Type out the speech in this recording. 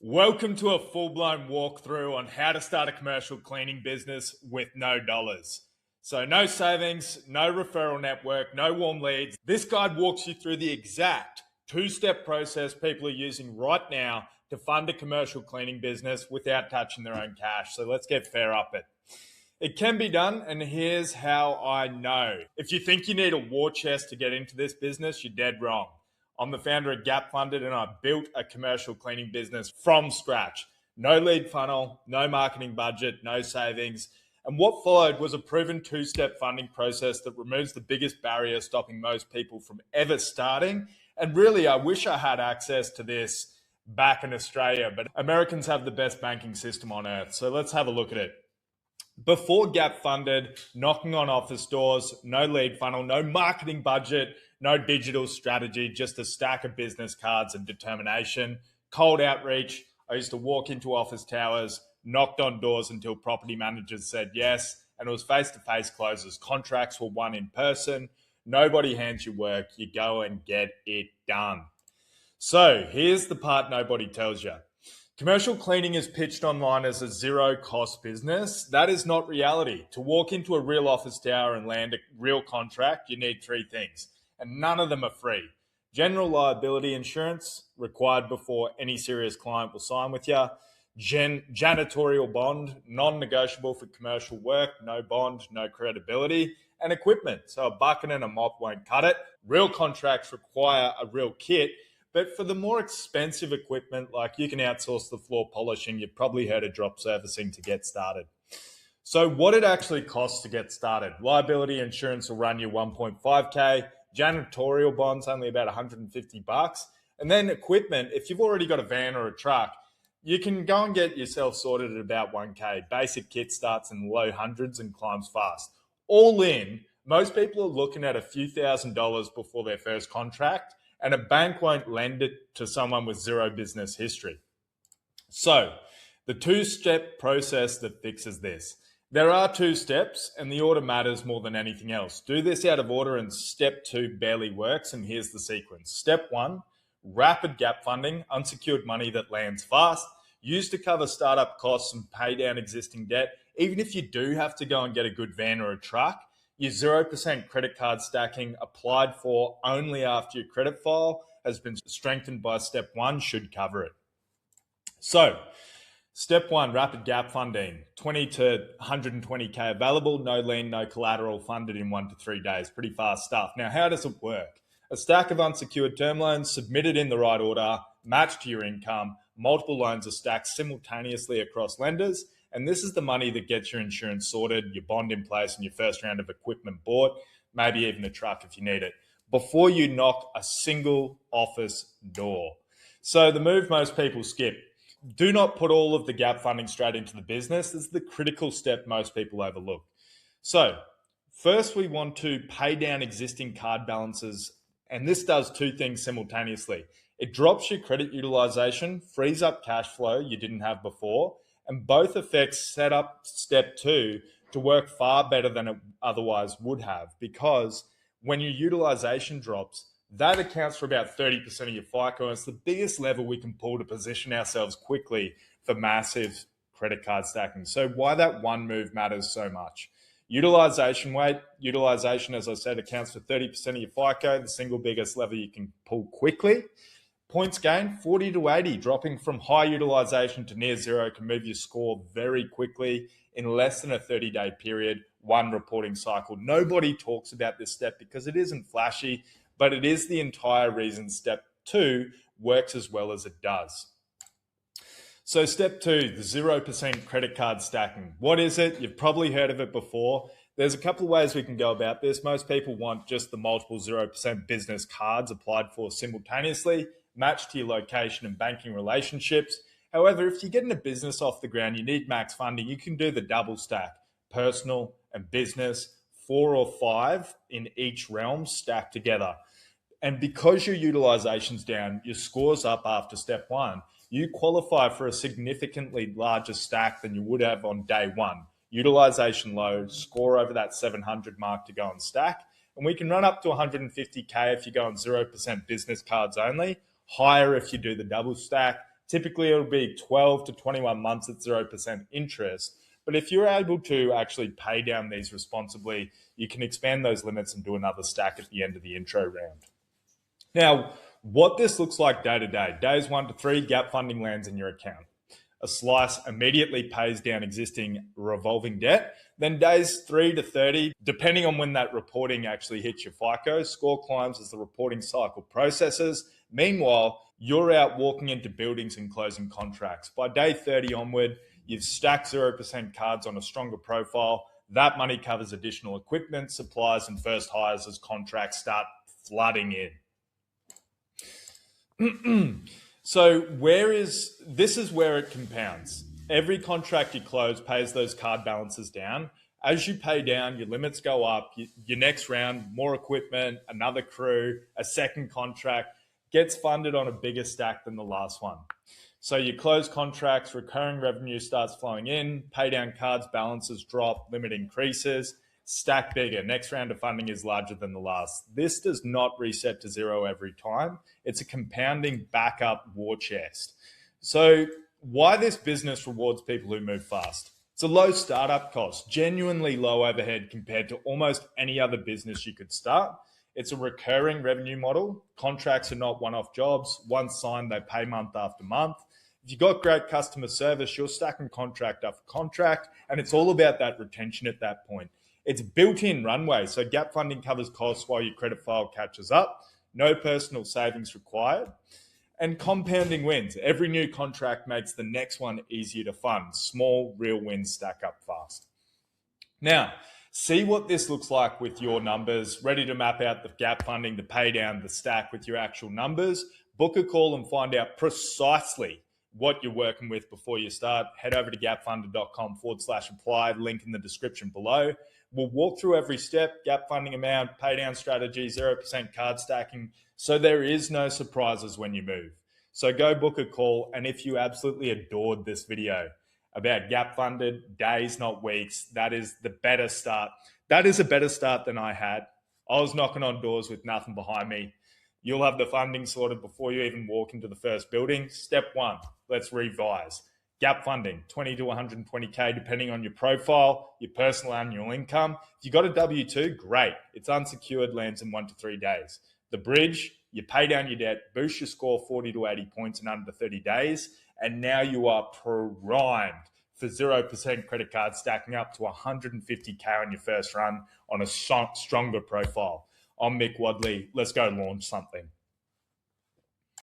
Welcome to a full-blown walkthrough on how to start a commercial cleaning business with no dollars. So no savings, no referral network, no warm leads. This guide walks you through the exact two-step process people are using right now to fund a commercial cleaning business without touching their own cash. So let's get fair up it. It can be done, and here's how I know. If you think you need a war chest to get into this business, you're dead wrong. I'm the founder of Gap Funded, and I built a commercial cleaning business from scratch. No lead funnel, no marketing budget, no savings. And what followed was a proven two-step funding process that removes the biggest barrier stopping most people from ever starting. And really, I wish I had access to this back in Australia, but Americans have the best banking system on earth. So let's have a look at it. Before Gap Funded, knocking on office doors, no lead funnel, no marketing budget, no digital strategy, just a stack of business cards and determination. Cold outreach. I used to walk into office towers, knocked on doors until property managers said yes, and it was face-to-face closes. Contracts were won in person. Nobody hands you work. You go and get it done. So here's the part nobody tells you. Commercial cleaning is pitched online as a zero-cost business. That is not reality. To walk into a real office tower and land a real contract, you need three things, and none of them are free. General liability insurance, required before any serious client will sign with you. Janitorial bond, non-negotiable for commercial work, no bond, no credibility. And equipment, so a bucket and a mop won't cut it. Real contracts require a real kit. But for the more expensive equipment, like you can outsource the floor polishing, you've probably heard of drop servicing to get started. So what it actually costs to get started. Liability insurance will run you 1.5K, janitorial bonds only about 150 bucks. And then equipment, if you've already got a van or a truck, you can go and get yourself sorted at about 1K. Basic kit starts in the low hundreds and climbs fast. All in, most people are looking at a few $1,000s before their first contract, and a bank won't lend it to someone with zero business history. So the two-step process that fixes this. There are two steps, and the order matters more than anything else. Do this out of order, and step two barely works, and here's the sequence. Step one, rapid gap funding, unsecured money that lands fast, used to cover startup costs and pay down existing debt. Even if you do have to go and get a good van or a truck, your 0% credit card stacking applied for only after your credit file has been strengthened by step one should cover it. So, step one, rapid gap funding, 20 to 120K available, no lien, no collateral, funded in 1 to 3 days. Pretty fast stuff. Now, how does it work? A stack of unsecured term loans submitted in the right order, matched to your income, multiple loans are stacked simultaneously across lenders, and this is the money that gets your insurance sorted, your bond in place, and your first round of equipment bought, maybe even a truck if you need it, before you knock a single office door. So the move most people skip. Do not put all of the gap funding straight into the business. This is the critical step most people overlook. So first, we want to pay down existing card balances, and this does two things simultaneously. It drops your credit utilization, frees up cash flow you didn't have before, and both effects set up step two to work far better than it otherwise would have, because when your utilization drops, that accounts for about 30% of your FICO. And it's the biggest level we can pull to position ourselves quickly for massive credit card stacking. So why that one move matters so much. Utilization weight. Utilization, as I said, accounts for 30% of your FICO, the single biggest lever you can pull quickly. Points gained, 40 to 80, dropping from high utilization to near zero can move your score very quickly in less than a 30-day period, one reporting cycle. Nobody talks about this step because it isn't flashy, but it is the entire reason step two works as well as it does. So step two, the 0% credit card stacking. What is it? You've probably heard of it before. There's a couple of ways we can go about this. Most people want just the multiple 0% business cards applied for simultaneously, matched to your location and banking relationships. However, if you're getting a business off the ground, you need max funding, you can do the double stack, personal and business, 4 or 5 in each realm stacked together. And because your utilization's down, your score's up after step one, you qualify for a significantly larger stack than you would have on day one. Utilization low, score over that 700 mark to go and stack. And we can run up to 150K if you go on 0% business cards only, higher if you do the double stack, Typically, it'll be 12 to 21 months at 0% interest. But if you're able to actually pay down these responsibly, you can expand those limits and do another stack at the end of the intro round. Now, what this looks like day to day, days 1 to 3, gap funding lands in your account. A slice immediately pays down existing revolving debt. Then days 3 to 30, depending on when that reporting actually hits your FICO, score climbs as the reporting cycle processes. Meanwhile, you're out walking into buildings and closing contracts. By day 30 onward, you've stacked 0% cards on a stronger profile. That money covers additional equipment, supplies, and first hires as contracts start flooding in. So this is where it compounds. Every contract you close pays those card balances down. As you pay down, your limits go up. Your next round, more equipment, another crew, a second contract gets funded on a bigger stack than the last one. So you close contracts, recurring revenue starts flowing in, pay down cards, balances drop, limit increases, stack bigger. Next round of funding is larger than the last. This does not reset to zero every time. It's a compounding backup war chest. So why this business rewards people who move fast? It's a low startup cost, genuinely low overhead compared to almost any other business you could start. It's a recurring revenue model. Contracts are not one-off jobs. Once signed, they pay month after month. If you've got great customer service, you're stacking contract after contract, and it's all about that retention at that point. It's built-in runway, so gap funding covers costs while your credit file catches up. No personal savings required. And compounding wins. Every new contract makes the next one easier to fund. Small, real wins stack up fast. Now, see what this looks like with your numbers. Ready to map out the gap funding, the pay down, the stack with your actual numbers. Book a call and find out precisely what you're working with before you start. Head over to gapfunder.com/apply, link in the description below. We'll walk through every step, gap funding amount, pay down strategy, 0% card stacking, so there is no surprises when you move. So go book a call, and if you absolutely adored this video about gap funded, days, not weeks, that is the better start. That is a better start than I had. I was knocking on doors with nothing behind me. You'll have the funding sorted before you even walk into the first building. Step 1, let's revise. Gap funding, 20 to 120K, depending on your profile, your personal annual income. If you got a W-2, great. It's unsecured, lands in 1 to 3 days. The bridge, you pay down your debt, boost your score 40 to 80 points in under 30 days, and now you are primed for 0% credit card stacking up to 150K on your first run on a stronger profile. I'm Mick Wadley. Let's go launch something.